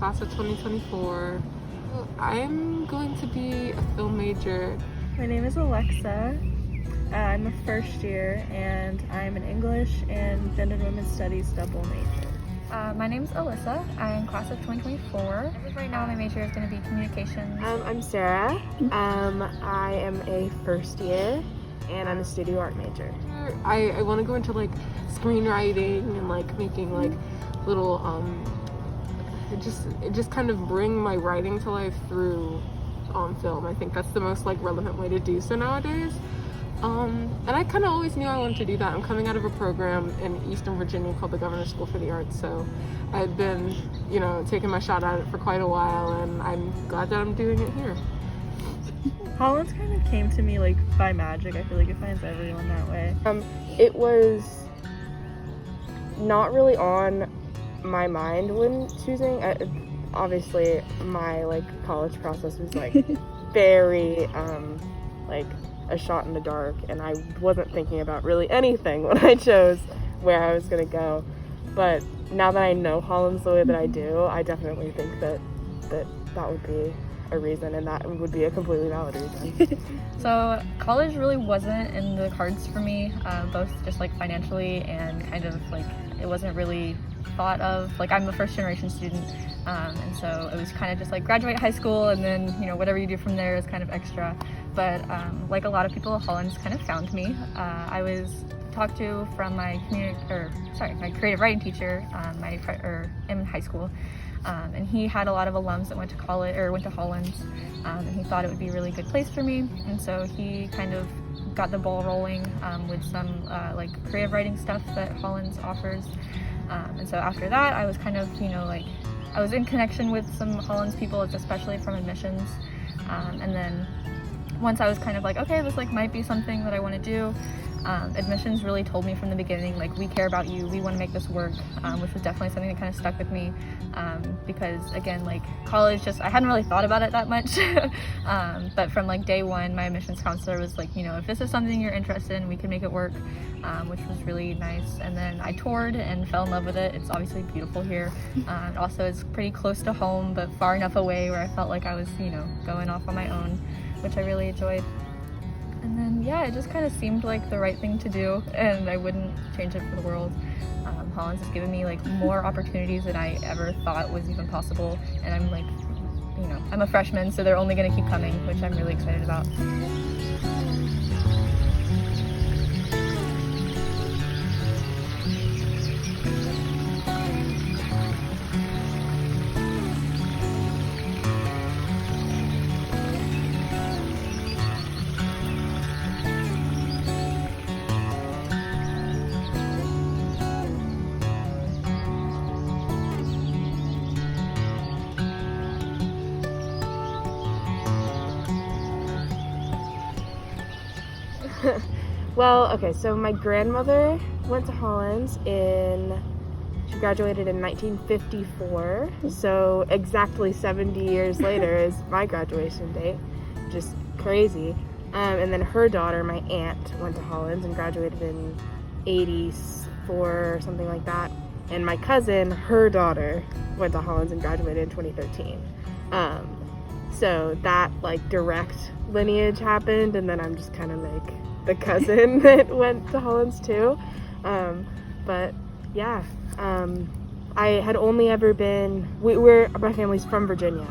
class of 2024. I'm going to be a film major. My name is Alexa. I'm a first year and I'm an English and Gender and Women's Studies double major. My name's Alyssa. I'm class of 2024. Right now my major is going to be communications. I'm Sarah. I am a first year and I'm a studio art major. I want to go into like screenwriting and like making like little it just kind of bring my writing to life through film. I think that's the most like relevant way to do so nowadays. And I kind of always knew I wanted to do that. I'm coming out of a program in Eastern Virginia called the Governor's School for the Arts, so I've been, taking my shot at it for quite a while, and I'm glad that I'm doing it here. Hollins kind of came to me like by magic. I feel like it finds everyone that way. It was not really on my mind when choosing. Obviously, my like college process was like very like a shot in the dark, and I wasn't thinking about really anything when I chose where I was going to go. But now that I know Hollins the way that I do, I definitely think that would be a reason, and that would be a completely valid reason. So college really wasn't in the cards for me, both just like financially and kind of like it wasn't really thought of. Like I'm a first generation student, and so it was kind of just like graduate high school and then whatever you do from there is kind of extra. But like a lot of people, Hollins kind of found me. I was talked to from my my creative writing teacher in high school, and he had a lot of alums that went to college or went to Hollins, and he thought it would be a really good place for me, and so he kind of got the ball rolling with some like creative writing stuff that Hollins offers. And so after that, I was kind of I was in connection with some Hollins people, especially from admissions, and then once I was kind of like, okay, this like might be something that I want to do, admissions really told me from the beginning, like, we care about you, we want to make this work, which was definitely something that kind of stuck with me, because again, like college, I hadn't really thought about it that much, but from like day one, my admissions counselor was like, if this is something you're interested in, we can make it work, which was really nice. And then I toured and fell in love with it. It's obviously beautiful here. Also, it's pretty close to home, but far enough away where I felt like I was, going off on my own, which I really enjoyed. And then, yeah, it just kind of seemed like the right thing to do, and I wouldn't change it for the world. Hollins has given me like more opportunities than I ever thought was even possible, and I'm like, I'm a freshman, so they're only going to keep coming, which I'm really excited about. Well, okay, so my grandmother went to Hollins she graduated in 1954, so exactly 70 years later is my graduation date, just crazy. And then her daughter, my aunt, went to Hollins and graduated in 84 or something like that. And my cousin, her daughter, went to Hollins and graduated in 2013. So that like direct lineage happened, and then I'm just kind of like the cousin that went to Hollins too. But yeah, I had only ever been, my family's from Virginia.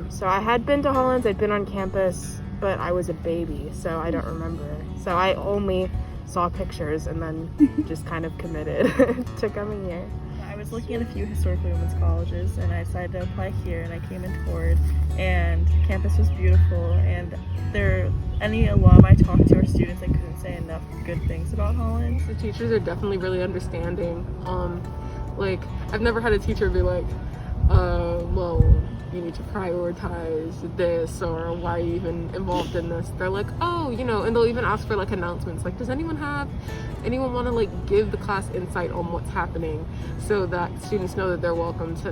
So I had been to Hollins, I'd been on campus, but I was a baby, so I don't remember. So I only saw pictures and then just kind of committed to coming here. I was looking at a few historically women's colleges, and I decided to apply here, and I came and toured, and campus was beautiful, and any alum I talked to or students, I couldn't say enough good things about Hollins. The teachers are definitely really understanding. Like, I've never had a teacher be like, well, you need to prioritize this, or why are you even involved in this? They're like, oh, and they'll even ask for like announcements, like, does anyone want to like give the class insight on what's happening, so that students know that they're welcome to,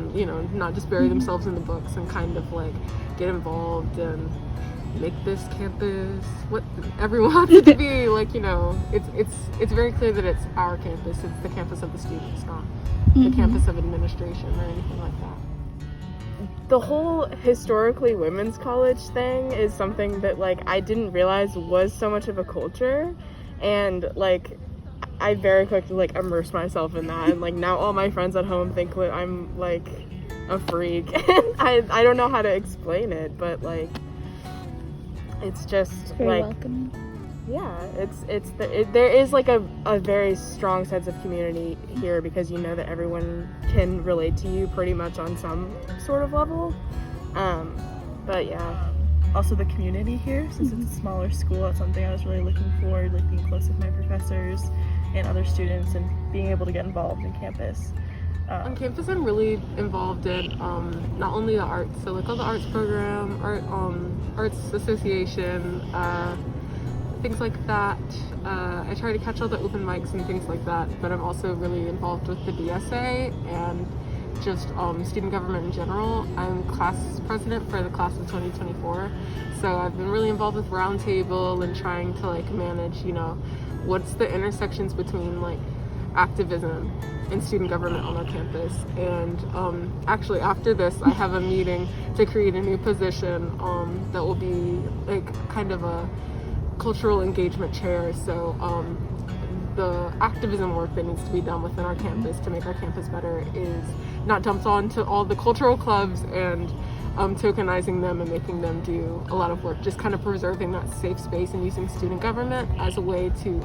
not just bury themselves in the books and kind of like get involved and make this campus what everyone wants it to be. Like, it's very clear that it's our campus, it's the campus of the students, not the campus of administration or anything like that. the whole historically women's college thing is something that like I didn't realize was so much of a culture, and like I very quickly like immersed myself in that, and like now all my friends at home think that I'm like a freak. I don't know how to explain it, but like it's just Very like welcoming. yeah, there is like a very strong sense of community here because you know that everyone can relate to you pretty much on some sort of level. But yeah. Also the community here, since it's a smaller school, that's something I was really looking forward, like being close with my professors and other students and being able to get involved in campus. On campus, I'm really involved in not only the arts, so like all the arts program, arts association, things like that. I try to catch all the open mics and things like that, but I'm also really involved with the DSA and just student government in general. I'm class president for the class of 2024, so I've been really involved with Roundtable and trying to like manage, you know, what's the intersections between like activism and student government on our campus. And actually after this I have a meeting to create a new position that will be like kind of a cultural engagement chair, so the activism work that needs to be done within our campus to make our campus better is not dumped onto all the cultural clubs and tokenizing them and making them do a lot of work, just kind of preserving that safe space and using student government as a way to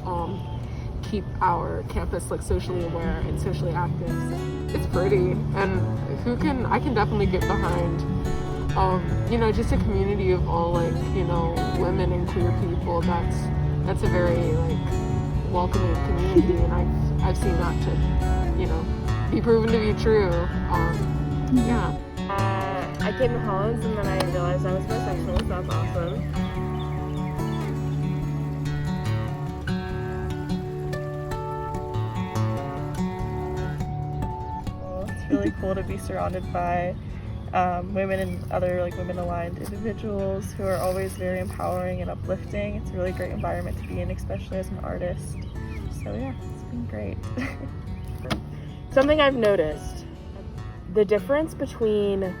keep our campus like socially aware and socially active. It's pretty, and I can definitely get behind you know, just a community of all like, you know, women and queer people. That's a very like welcoming community, and I've seen that to, you know, be proven to be true. Yeah. I came to Hollins and then I realized I was bisexual, so that's awesome. Well, it's really cool to be surrounded by women and other like women-aligned individuals who are always very empowering and uplifting. It's a really great environment to be in, especially as an artist. So yeah, it's been great. Something I've noticed, the difference between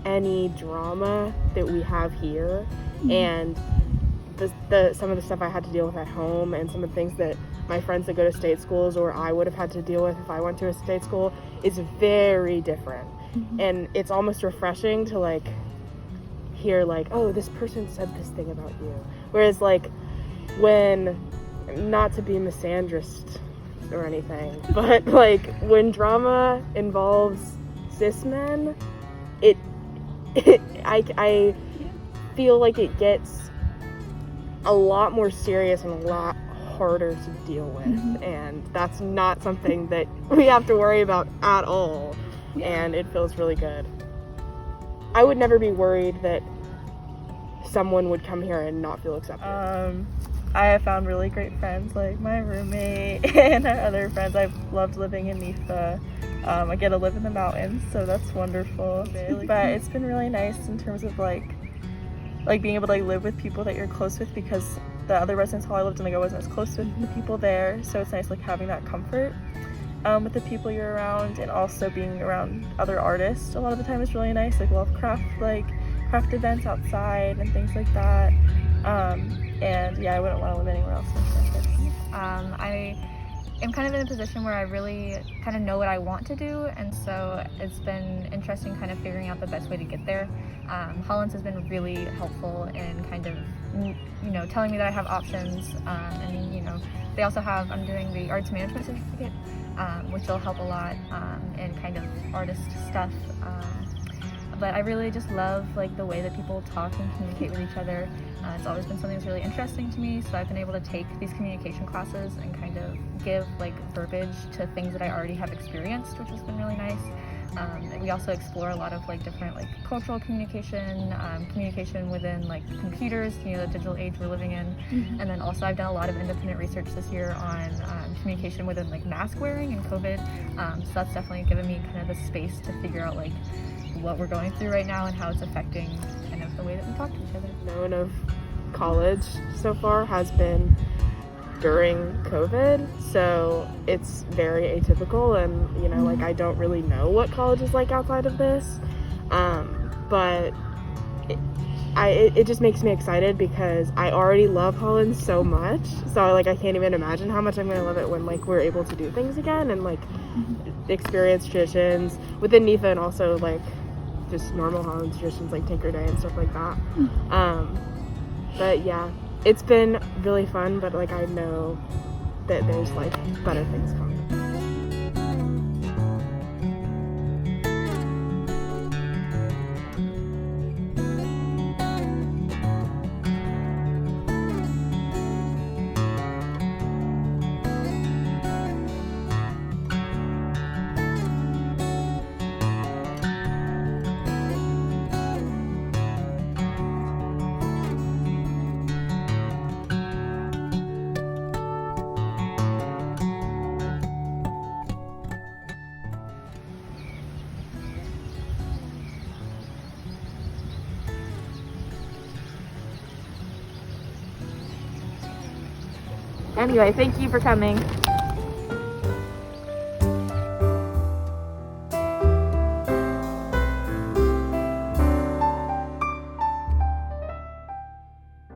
any drama that we have here and some of the stuff I had to deal with at home and some of the things that my friends that go to state schools or I would have had to deal with if I went to a state school is very different. And it's almost refreshing to like hear like, oh, this person said this thing about you. Whereas like when, not to be misandrist or anything, but like when drama involves cis men, I feel like it gets a lot more serious and a lot harder to deal with, and that's not something that we have to worry about at all, and it feels really good. I would never be worried that someone would come here and not feel accepted. I have found really great friends, like my roommate and our other friends. I've loved living in NIFA. I get to live in the mountains, so that's wonderful. But it's been really nice in terms of like being able to like live with people that you're close with, because the other residence hall I lived in, like I wasn't as close with the people there. So it's nice like having that comfort with the people you're around, and also being around other artists. A lot of the time is really nice. Like we'll have craft events outside and things like that. And yeah, I wouldn't want to live anywhere else on campus. I am kind of in a position where I really kind of know what I want to do, and so it's been interesting kind of figuring out the best way to get there. Hollins has been really helpful in kind of, you know, telling me that I have options, and you know, they also have, I'm doing the arts management certificate, which will help a lot in kind of artist stuff. But I really just love like the way that people talk and communicate with each other. It's always been something that's really interesting to me, so I've been able to take these communication classes and kind of give like verbiage to things that I already have experienced, which has been really nice. And we also explore a lot of like different like cultural communication, communication within like computers, you know, the digital age we're living in. And then also I've done a lot of independent research this year on communication within like mask wearing and COVID. So that's definitely given me kind of the space to figure out like what we're going through right now and how it's affecting kind of the way that we talk to each other. Known of college so far has been during COVID, so it's very atypical, and you know, like I don't really know what college is like outside of this, but it just makes me excited because I already love Hollins so much. So like I can't even imagine how much I'm gonna love it when like we're able to do things again and like experience traditions within NIFA and also like just normal Hollins traditions like Tinker Day and stuff like that. But yeah, it's been really fun, but like I know that there's like better things coming. Anyway, thank you for coming.